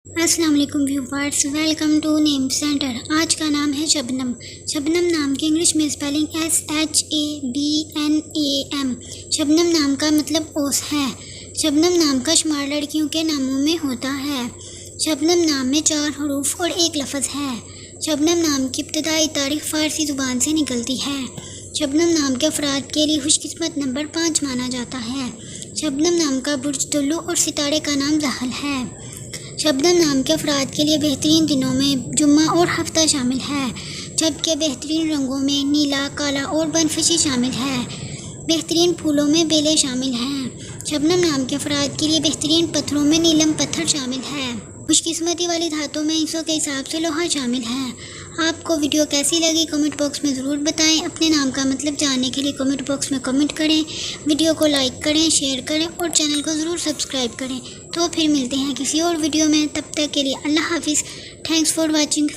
السلام علیکم viewers, welcome to name centre. آج کا نام ہے شبنم۔ شبنم نام کی انگلش میں اسپیلنگ SHABNAM۔ شبنم نام کا مطلب اوس ہے۔ شبنم نام کا شمار لڑکیوں کے ناموں میں ہوتا ہے۔ شبنم نام میں 4 حروف اور 1 لفظ ہے۔ شبنم نام کی ابتدائی تاریخ فارسی زبان سے نکلتی ہے۔ شبنم نام کے افراد کے لیے خوش قسمت نمبر 5 مانا جاتا ہے۔ شبنم نام کا برج طلوع اور ستارے کا نام زحل ہے۔ شبنم نام کے افراد کے لیے بہترین دنوں میں جمعہ اور ہفتہ شامل ہے، جبکہ بہترین رنگوں میں نیلا، کالا اور بنفشی شامل ہے۔ بہترین پھولوں میں بیلے شامل ہیں۔ شبنم نام کے افراد کے لیے بہترین پتھروں میں نیلم پتھر شامل ہے۔ خوش قسمتی والی دھاتوں میں حصوں کے حساب سے لوہا شامل ہے۔ آپ کو ویڈیو کیسی لگی کمنٹ باکس میں ضرور بتائیں۔ اپنے نام کا مطلب جاننے کے لیے کمنٹ باکس میں کمنٹ کریں، ویڈیو کو لائک کریں، شیئر کریں اور چینل کو ضرور سبسکرائب کریں۔ تو پھر ملتے ہیں کسی اور ویڈیو میں، تب تک کے لیے اللہ حافظ۔ Thanks for watching.